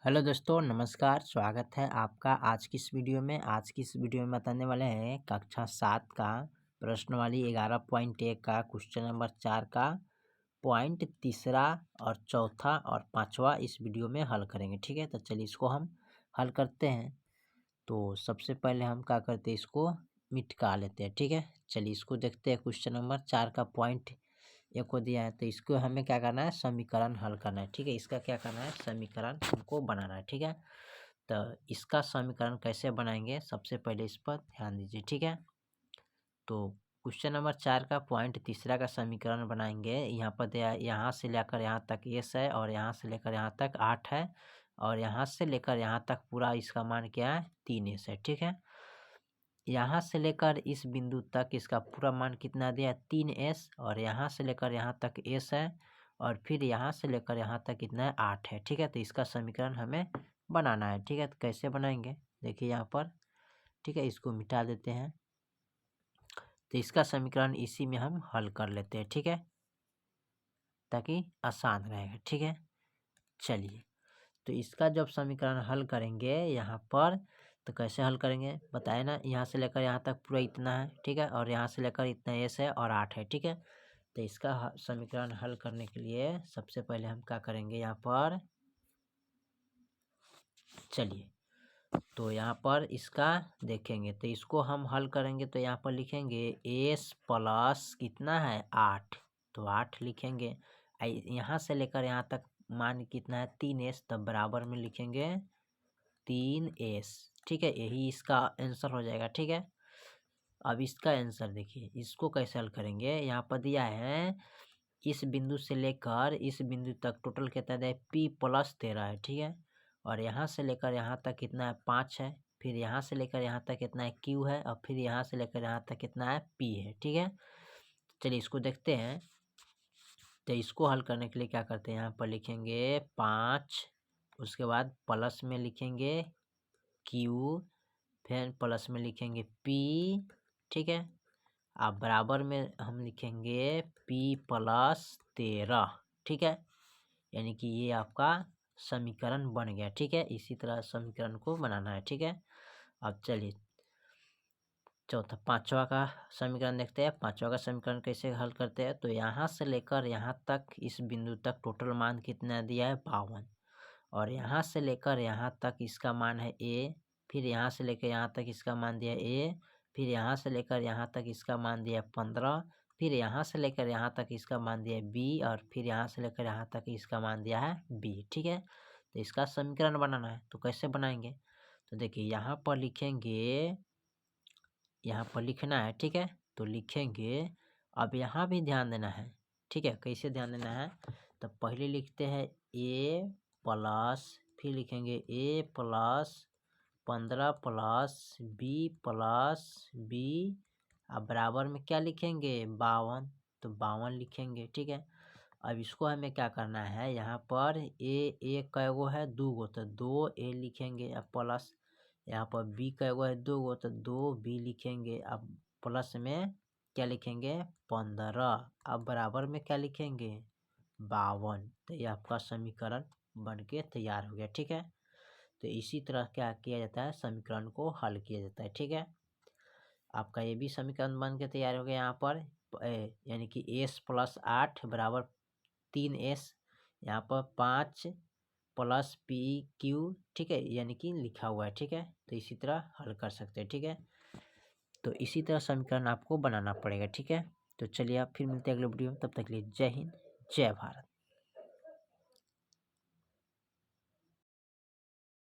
Hello दोस्तों, नमस्कार। स्वागत है आपका आज की इस वीडियो में। आज की इस वीडियो में बताने वाले हैं कक्षा 7 का प्रश्नवाली 11.1 का क्वेश्चन नंबर 4 का पॉइंट तीसरा और चौथा और पांचवा इस वीडियो में हल करेंगे। ठीक है, तो चलिए इसको हम हल करते हैं। तो सबसे पहले हम क्या करते हैं, इसको मिटा लेते हैं। ठीक है, चलिए इसको देखते हैं। क्वेश्चन नंबर 4 का पॉइंट एक को दिया है, तो इसको हमें क्या करना है, समीकरण हल करना है। ठीक है, इसका क्या करना है, समीकरण हमको बनाना है। ठीक है, तो इसका समीकरण कैसे बनाएंगे, सबसे पहले इस पर ध्यान दीजिए। ठीक है, तो क्वेश्चन नंबर 4 का पॉइंट तीसरा का समीकरण बनाएंगे। यहाँ पर दिया, यहाँ से लेकर यहाँ तक एस है, और यहाँ से लेकर यहाँ तक 8 है, और यहाँ से लेकर यहाँ तक पूरा इसका मान क्या है, 3s है। ठीक है, यहाँ से लेकर इस बिंदु तक इसका पूरा मान कितना दिया, 3s, और यहाँ से लेकर यहाँ तक s है, और फिर यहाँ से लेकर यहाँ तक कितना है, 8 है। ठीक है, तो इसका समीकरण हमें बनाना है। ठीक है, तो कैसे बनाएंगे, देखिए यहाँ पर। ठीक है, इसको मिटा देते हैं, तो इसका समीकरण इसी में हम हल कर लेते हैं। ठीक है, ताकि आसान रहेगा। ठीक है, चलिए, तो इसका जब समीकरण हल करेंगे यहाँ पर, तो कैसे हल करेंगे बताए ना। यहाँ से लेकर यहाँ तक पूरा इतना है। ठीक है, और यहाँ से लेकर इतना एस है और 8 है। ठीक है, तो इसका समीकरण हल करने के लिए सबसे पहले हम क्या करेंगे, यहाँ पर चलिए, तो यहाँ पर इसका देखेंगे, तो इसको हम हल करेंगे। तो यहाँ पर लिखेंगे एस प्लस कितना है, 8, तो 8 लिखेंगे। यहाँ से लेकर यहाँ तक मान कितना है, 3s, तब बराबर में लिखेंगे 3s। ठीक है, यही इसका आंसर हो जाएगा। ठीक है, अब इसका आंसर देखिए, इसको कैसे हल करेंगे। यहाँ पर दिया है इस बिंदु से लेकर इस बिंदु तक टोटल कितना है, p+13 है। ठीक है, और यहाँ से लेकर यहाँ तक कितना है, 5 है। फिर यहाँ से लेकर यहाँ तक कितना है, q है, और फिर यहाँ से लेकर यहाँ तक कितना है, p है। ठीक है, चलिए इसको देखते हैं। तो इसको हल करने के लिए क्या करते हैं, यहाँ पर लिखेंगे 5, उसके बाद प्लस में लिखेंगे q, फिर प्लस में लिखेंगे p। ठीक है, अब बराबर में हम लिखेंगे p+13। ठीक है, यानी कि ये आपका समीकरण बन गया। ठीक है, इसी तरह समीकरण को बनाना है। ठीक है, अब चलिए चौथा पांचवा का समीकरण देखते हैं। पांचवा का समीकरण कैसे हल करते हैं, तो यहाँ से लेकर यहाँ तक इस बिंदु तक टोटल मान कितना दिया है, 52, और यहाँ से लेकर यहाँ तक इसका मान है a, फिर यहाँ से लेकर यहाँ तक इसका मान दिया है a, फिर यहाँ से लेकर यहाँ तक इसका मान दिया है 15, फिर यहाँ से लेकर यहाँ तक इसका मान दिया है b, और फिर यहाँ से लेकर यहाँ तक इसका मान दिया है b। ठीक है, तो इसका समीकरण बनाना है, तो कैसे बनाएंगे, तो देखिए यहाँ पर लिखेंगे, यहाँ पर लिखना है। ठीक है, तो लिखेंगे, अब यहाँ भी ध्यान देना है। ठीक है, कैसे ध्यान देना है, तो पहले लिखते हैं a प्लस, फिर लिखेंगे a+15 प्लस b+b, अब बराबर में क्या लिखेंगे, 52, तो 52 लिखेंगे। ठीक है, अब इसको हमें क्या करना है, यहाँ पर a कै गो है, 2 गो, तो 2a लिखेंगे। अब प्लस यहाँ पर b कै गो है, 2 गो, तो 2b लिखेंगे। अब प्लस में क्या लिखेंगे, 15, अब बराबर में क्या लिखेंगे, 52। तो ये आपका समीकरण बन के तैयार हो गया। ठीक है, तो इसी तरह क्या किया जाता है, समीकरण को हल किया जाता है। ठीक है, आपका ये भी समीकरण बन के तैयार हो गया। यहाँ पर यानी कि s+8 बराबर 3s, यहाँ पर 5 प्लस pq। ठीक है, यानी कि लिखा हुआ है। ठीक है, तो इसी तरह हल कर सकते हैं। ठीक है, तो इसी तरह समीकरण आपको बनाना पड़ेगा। ठीक है, तो चलिए आप फिर मिलते हैं अगले वीडियो में, तब तक के लिए जय हिंद, जय भारत।